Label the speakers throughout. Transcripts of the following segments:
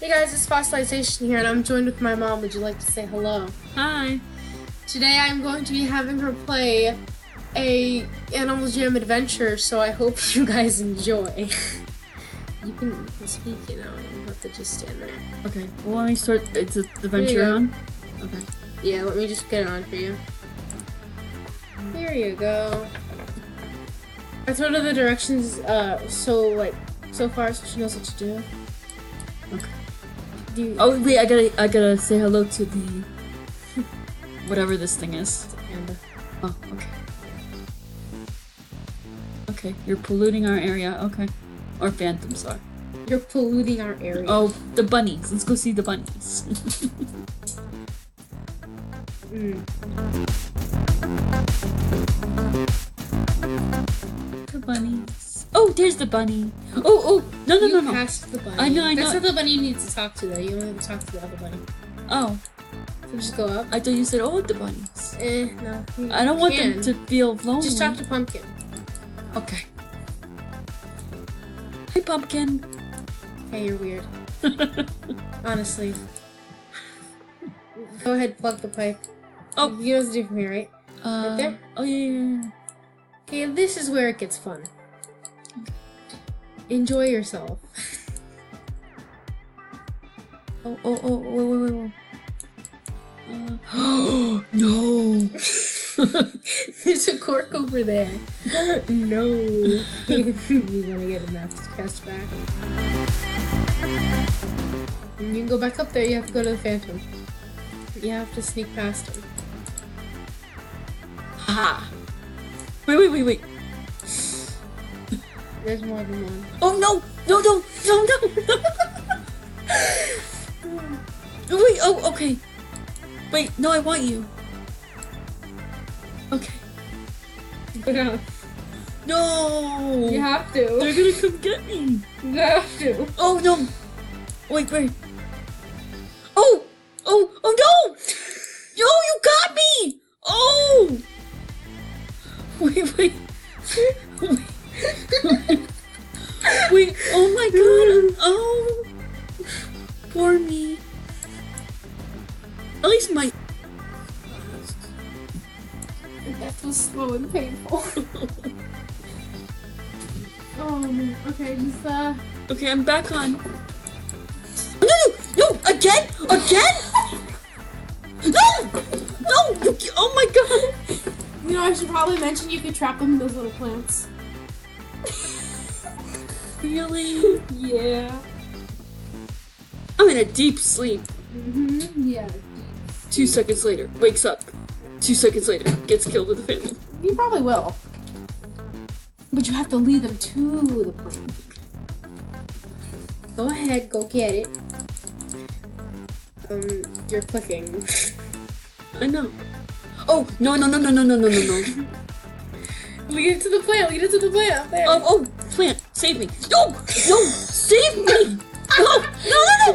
Speaker 1: Hey guys, it's Fossilization here, and I'm joined with my mom. Would you like to say hello?
Speaker 2: Hi.
Speaker 1: Today I'm going to be having her play a Animal Jam adventure, so I hope you guys enjoy. You can speak, you know, you don't have to just stand there.
Speaker 2: Okay, well, let me start. It's the adventure on? Okay.
Speaker 1: Yeah, let me just get it on for you. Here you go. I told her the directions, so far, so she knows what to do.
Speaker 2: Okay. Oh wait, I gotta say hello to the whatever this thing is.
Speaker 1: It's a panda.
Speaker 2: Oh, okay. Okay, you're polluting our area. Okay, or phantoms are.
Speaker 1: You're polluting our area.
Speaker 2: Oh, the bunnies. Let's go see the bunnies. The bunnies. Oh, there's the bunny. Oh, no.
Speaker 1: Passed the bunny.
Speaker 2: I know.
Speaker 1: That's not the bunny you need to talk to, though. You only have to talk to the other bunny.
Speaker 2: Oh.
Speaker 1: So just go up.
Speaker 2: I thought you said all the bunnies.
Speaker 1: No.
Speaker 2: I don't want them to feel lonely.
Speaker 1: Just talk to Pumpkin.
Speaker 2: Okay. Hi, Pumpkin.
Speaker 1: Hey, you're weird. Honestly. Go ahead, plug the pipe.
Speaker 2: Oh.
Speaker 1: You know what to do from here, right? Right there?
Speaker 2: Oh, yeah.
Speaker 1: Okay, this is where it gets fun. Enjoy yourself.
Speaker 2: Oh, wait. No.
Speaker 1: There's a cork over there. No. You want to get a cast back. And you can go back up there, you have to go to the Phantom. You have to sneak past him.
Speaker 2: Ha! Wait.
Speaker 1: There's more than one.
Speaker 2: Oh, no! Wait, oh, okay. Wait, no, I want you. Okay.
Speaker 1: Go down.
Speaker 2: No!
Speaker 1: You have to.
Speaker 2: They're gonna come get me.
Speaker 1: You have to.
Speaker 2: Oh, no! Wait. Oh, no! No, you got me! Oh! Wait. Wait, oh my god! Oh! Poor me. At least my...
Speaker 1: That was slow and painful. Oh man, okay, just
Speaker 2: Okay, I'm back on. No! Again? No! Oh my god!
Speaker 1: You know, I should probably mention you could trap them in those little plants.
Speaker 2: Really?
Speaker 1: Yeah.
Speaker 2: I'm in a deep sleep.
Speaker 1: Yeah.
Speaker 2: 2 seconds later, wakes up. 2 seconds later, gets killed with a phantom.
Speaker 1: You probably will. But you have to lead them to the plant. Go ahead, go get it. You're clicking.
Speaker 2: I know. Oh, no.
Speaker 1: Lead it to the plant, up there.
Speaker 2: Oh, plant, save me. No, save me. No,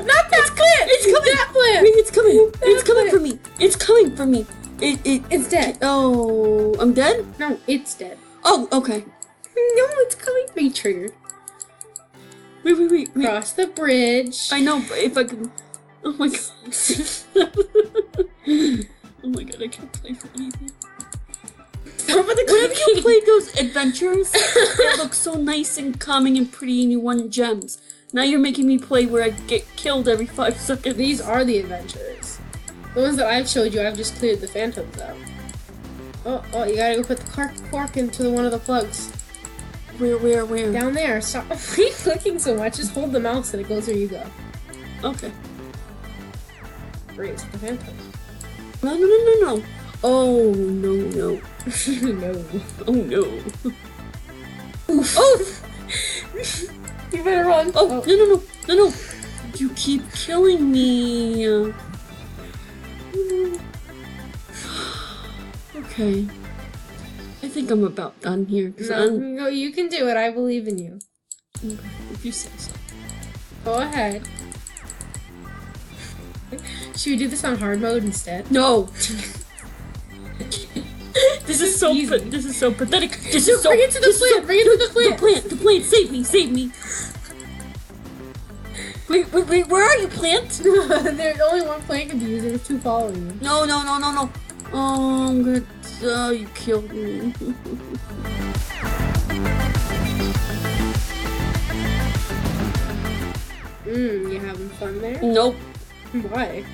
Speaker 1: Not that plant!
Speaker 2: It's coming.
Speaker 1: That plant!
Speaker 2: Wait, it's coming.
Speaker 1: That
Speaker 2: It's coming
Speaker 1: plant.
Speaker 2: for me. It's coming for me.
Speaker 1: It's dead.
Speaker 2: Oh, I'm dead?
Speaker 1: No, it's dead.
Speaker 2: Oh, okay.
Speaker 1: No, it's coming. Be triggered.
Speaker 2: Wait.
Speaker 1: Cross the bridge.
Speaker 2: I know, but if I can... Oh my god. Oh my god, I can't play for anything. Whenever you play those adventures, it looks so nice and calming and pretty and you won gems. Now you're making me play where I get killed every 5 seconds.
Speaker 1: These are the adventures. The ones that I've showed you, I've just cleared the phantoms out. Oh, you gotta go put the cork into one of the plugs.
Speaker 2: Where?
Speaker 1: Down there. Stop clicking so much. Just hold the mouse and it goes where you go.
Speaker 2: Okay.
Speaker 1: Raise the phantom.
Speaker 2: No. Oh, no.
Speaker 1: No.
Speaker 2: Oh, no.
Speaker 1: Oof.
Speaker 2: Oh!
Speaker 1: You better run.
Speaker 2: Oh, no. You keep killing me. Okay. I think I'm about done here.
Speaker 1: No, you can do it. I believe in you.
Speaker 2: Okay, if you say so.
Speaker 1: Go ahead. Should we do this on hard mode instead?
Speaker 2: No! This is so
Speaker 1: easy.
Speaker 2: this is so pathetic.
Speaker 1: Bring it to the plant. Bring it to the plant.
Speaker 2: The plant. Save me. Wait, where are you, plant?
Speaker 1: There's only one plant can be used. There's two following you.
Speaker 2: No. Oh, I'm gonna die. You killed me.
Speaker 1: You having fun there?
Speaker 2: Nope.
Speaker 1: Why?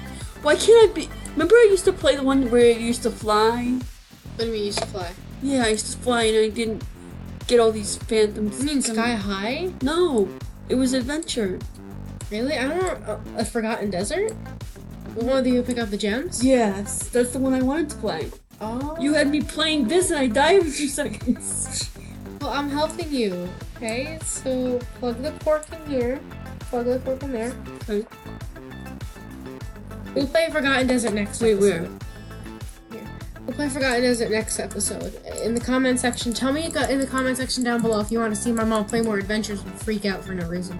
Speaker 2: Why can't I be? Remember I used to play the one where I used to fly?
Speaker 1: What do you mean you used to fly?
Speaker 2: Yeah, I used to fly and I didn't get all these phantoms.
Speaker 1: You mean Sky High?
Speaker 2: No, it was adventure.
Speaker 1: Really? I don't know. A Forgotten Desert? The one that you pick up the gems?
Speaker 2: Yes, that's the one I wanted to play.
Speaker 1: Oh.
Speaker 2: You had me playing this and I die every 2 seconds.
Speaker 1: Well, I'm helping you. Okay, so plug the cork in here. Plug the cork in there.
Speaker 2: Okay.
Speaker 1: We'll play Forgotten Desert next
Speaker 2: Wait,
Speaker 1: episode.
Speaker 2: where?
Speaker 1: Here. We'll play Forgotten Desert next episode. In the comment section, tell me in the comment section down below if you want to see my mom play more adventures and freak out for no reason.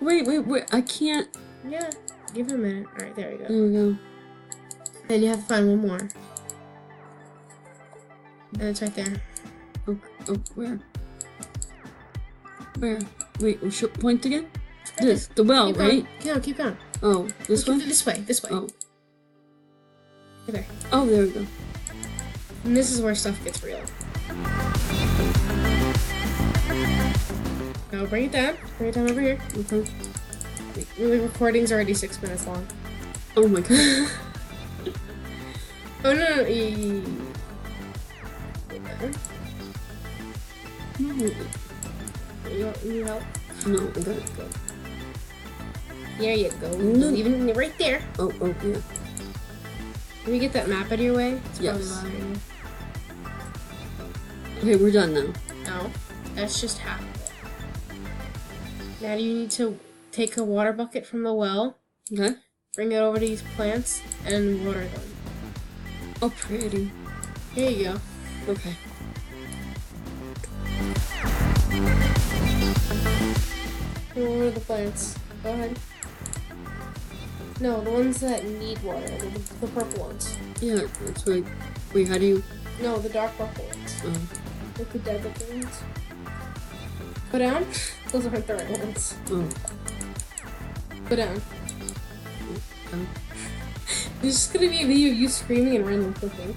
Speaker 2: Wait, I can't.
Speaker 1: Yeah, give it a minute. Alright, there we go.
Speaker 2: There we go.
Speaker 1: Then you have to find one more. And it's right there.
Speaker 2: Oh, where? Where? Wait, we should point again? This, the well,
Speaker 1: Keep going.
Speaker 2: right?
Speaker 1: Keep going.
Speaker 2: Oh, this one?
Speaker 1: This way.
Speaker 2: Oh.
Speaker 1: Okay.
Speaker 2: Oh, there we go.
Speaker 1: And this is where stuff gets real. Now bring it down. Bring it down over here.
Speaker 2: Okay.
Speaker 1: The recording's already 6 minutes long.
Speaker 2: Oh my god.
Speaker 1: Oh no.
Speaker 2: No.
Speaker 1: You need help?
Speaker 2: No, I got it.
Speaker 1: Go. There you go.
Speaker 2: No.
Speaker 1: Even right there.
Speaker 2: Oh, yeah.
Speaker 1: Can we get that map out of your way? It's
Speaker 2: Yes.
Speaker 1: probably bothering you.
Speaker 2: Okay, we're done now.
Speaker 1: No, that's just half of it. Now you need to take a water bucket from the well,
Speaker 2: Okay.
Speaker 1: bring it over to these plants, and water them.
Speaker 2: Oh, pretty.
Speaker 1: Here you go.
Speaker 2: Okay.
Speaker 1: Go over to the plants. Go ahead. No, the ones that need water, the purple ones.
Speaker 2: Yeah, that's right. Wait, how do you...
Speaker 1: No, the dark purple ones.
Speaker 2: Oh.
Speaker 1: Like the dead looking ones. Go down. Those aren't the right ones.
Speaker 2: Oh.
Speaker 1: Go down.
Speaker 2: Oh.
Speaker 1: There's just gonna be a video of you screaming and random clicking.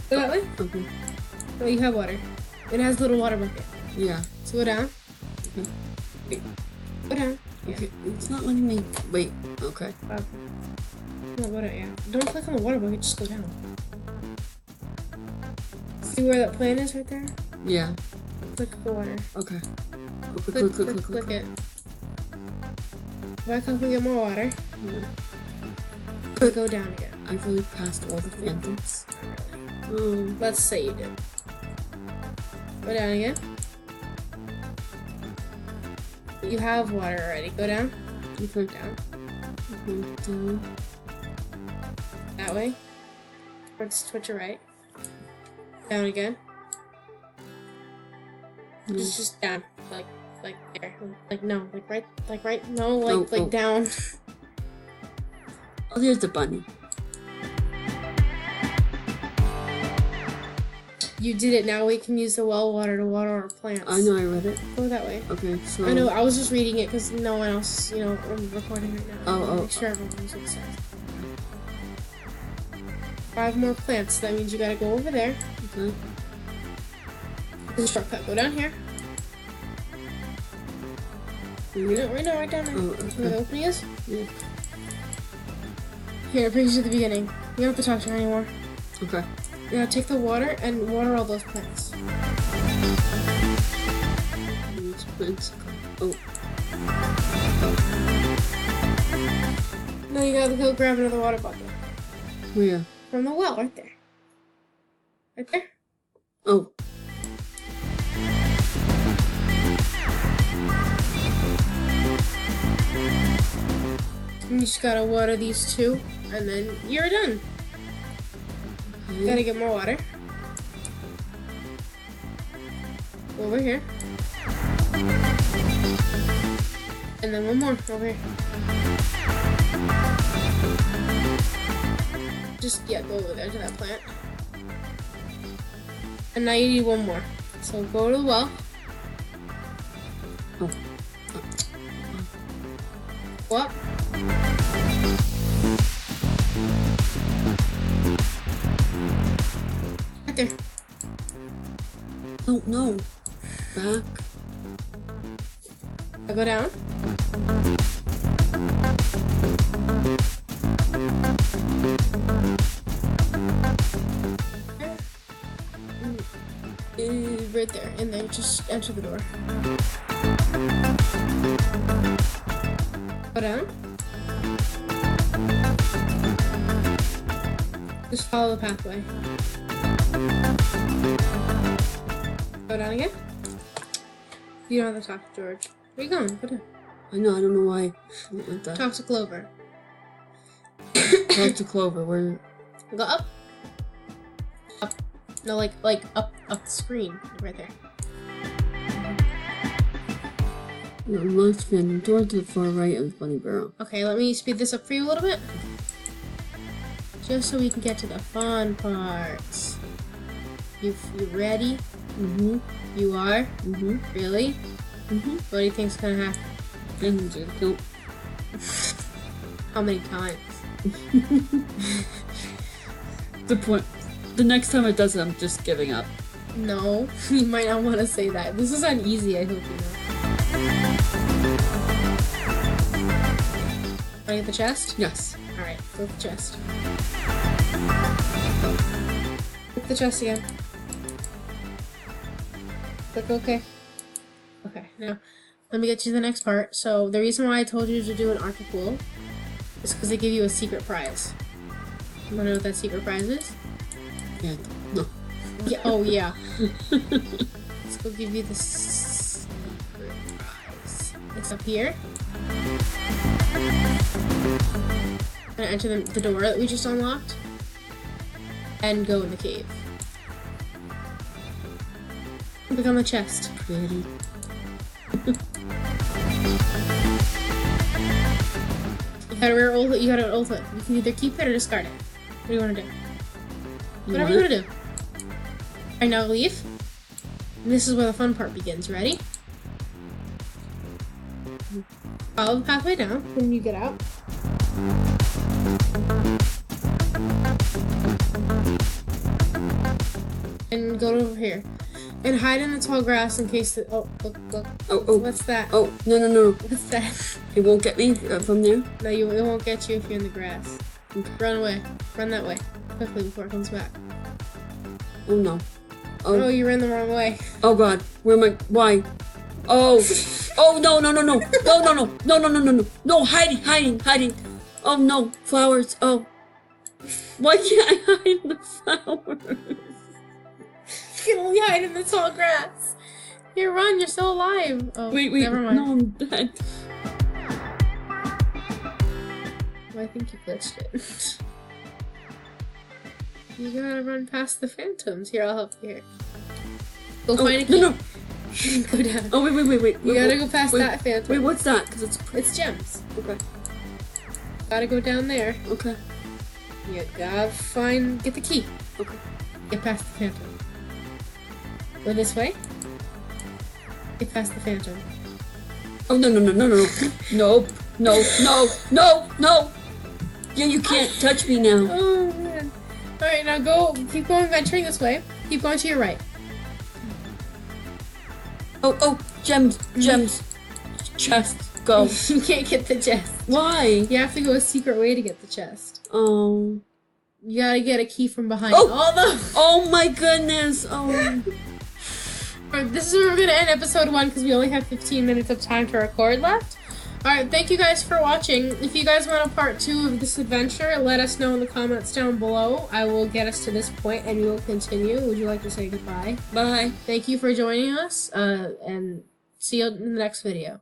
Speaker 1: Go that way.
Speaker 2: Okay.
Speaker 1: Oh, you have water. It has a little water bucket.
Speaker 2: Yeah.
Speaker 1: So go down.
Speaker 2: Okay. Wait.
Speaker 1: Go down.
Speaker 2: Okay. It's not letting me... Wait. Okay.
Speaker 1: No, go down, yeah. Don't click on the water bucket, just go down. See where that plant is right there?
Speaker 2: Yeah.
Speaker 1: Click the water.
Speaker 2: Okay.
Speaker 1: Click it. Back up and get more water.
Speaker 2: Yeah.
Speaker 1: Go down again.
Speaker 2: I've really passed all the phantoms. Oh.
Speaker 1: Let's say you did. Go down again. You have water already. Go down.
Speaker 2: Okay.
Speaker 1: Down.
Speaker 2: Down.
Speaker 1: That way. Towards your right. Down again.
Speaker 2: No.
Speaker 1: Just down. Like there. No. Right. No,
Speaker 2: Oh.
Speaker 1: down.
Speaker 2: Oh, there's the bunny.
Speaker 1: You did it. Now we can use the well water to water our plants.
Speaker 2: I know, I read it.
Speaker 1: Go that way.
Speaker 2: Okay, so...
Speaker 1: I know, I was just reading it because no one else, I'm recording right now.
Speaker 2: Oh.
Speaker 1: Make sure everyone knows what it says. 5 more plants. That means you gotta go over there.
Speaker 2: Okay.
Speaker 1: There's a shortcut. Go down here. Right down there.
Speaker 2: Oh,
Speaker 1: Where the
Speaker 2: okay.
Speaker 1: opening is?
Speaker 2: Yeah.
Speaker 1: Here, it brings you to the beginning. You don't have to talk to her anymore.
Speaker 2: Okay.
Speaker 1: Now take the water and water all those plants.
Speaker 2: These plants. Oh.
Speaker 1: Now you gotta go grab another water bucket.
Speaker 2: Where?
Speaker 1: From the well, right there. Right there.
Speaker 2: Oh.
Speaker 1: And you just gotta water these 2, and then you're done.
Speaker 2: Okay.
Speaker 1: Gotta get more water. Over here. And then one more over here. Just, go over there to that plant. And now you need one more. So go to the well.
Speaker 2: Oh.
Speaker 1: What? Right there.
Speaker 2: Oh, no. Back.
Speaker 1: I go down. Right there, in there. Just enter the door. Go down. Just follow the pathway. Go down again. You don't have to talk to George. Where are you going? Go down.
Speaker 2: I know, I don't know why. I don't like that.
Speaker 1: Talk to Clover.
Speaker 2: Talk to Clover, where?
Speaker 1: Go up. Up. No, like up the screen. Right there.
Speaker 2: Left fan, door to the far right of the bunny barrel.
Speaker 1: Okay, let me speed this up for you a little bit. Just so we can get to the fun parts. You ready?
Speaker 2: Mm-hmm.
Speaker 1: You are?
Speaker 2: Mm-hmm.
Speaker 1: Really?
Speaker 2: Mm-hmm.
Speaker 1: What do you think's gonna happen?
Speaker 2: Don't.
Speaker 1: How many times?
Speaker 2: The next time it does it, I'm just giving up.
Speaker 1: No, you might not want to say that. This is uneasy, I hope you know. Wanna get the chest?
Speaker 2: Yes.
Speaker 1: Alright, go with the chest. Click the chest again. Click OK. Okay, now let me get you to the next part. So the reason why I told you to do an Arctic Pool is because they give you a secret prize. You wanna know what that secret prize is?
Speaker 2: Yeah. No.
Speaker 1: Yeah, oh yeah. Let's go give you the secret prize. It's up here. I'm gonna enter the door that we just unlocked and go in the cave. Click on the chest.
Speaker 2: Pretty.
Speaker 1: You gotta ult it. You can either keep it or discard it. What do you wanna do? Whatever you wanna do. Alright, now leave. And this is where the fun part begins. Ready? Follow the pathway down when you get out. And go over here. And hide in the tall grass in case the— oh, look.
Speaker 2: Oh.
Speaker 1: What's that?
Speaker 2: Oh, no.
Speaker 1: What's that?
Speaker 2: It won't get me from there?
Speaker 1: No, it won't get you if you're in the grass.
Speaker 2: Okay.
Speaker 1: Run away. Run that way. Quickly before it comes back.
Speaker 2: Oh, no.
Speaker 1: Oh, you ran the wrong way.
Speaker 2: Oh, God. Where am I? Why? Oh. Oh, no. No, hiding. Oh, no. Flowers. Oh. Why can't I hide in the flowers?
Speaker 1: You can only hide in the tall grass. Here, run. You're still alive. Oh,
Speaker 2: Wait.
Speaker 1: Never mind.
Speaker 2: No, I'm dead.
Speaker 1: Well, I think you glitched it. You gotta run past the phantoms. Here, I'll help you here. Go find a key.
Speaker 2: No.
Speaker 1: Go down.
Speaker 2: Oh, wait.
Speaker 1: You gotta go past that phantom.
Speaker 2: Wait, what's that? Because
Speaker 1: It's gems.
Speaker 2: Okay.
Speaker 1: Gotta go down there.
Speaker 2: Okay.
Speaker 1: You gotta get the key.
Speaker 2: Okay.
Speaker 1: Get past the phantom. Go this way. Get past the phantom.
Speaker 2: Oh, no. No. Yeah, you can't touch me now.
Speaker 1: Oh, man. Alright, now keep going, venturing this way. Keep going to your right.
Speaker 2: Oh, gems. Chest, go.
Speaker 1: You can't get the chest.
Speaker 2: Why?
Speaker 1: You have to go a secret way to get the chest.
Speaker 2: Oh.
Speaker 1: You gotta get a key from behind.
Speaker 2: Oh my goodness. Oh.
Speaker 1: This is where we're gonna end episode 1 because we only have 15 minutes of time to record left. Alright, thank you guys for watching. If you guys want a part 2 of this adventure, let us know in the comments down below. I will get us to this point and we will continue. Would you like to say goodbye?
Speaker 2: Bye.
Speaker 1: Thank you for joining us, and see you in the next video.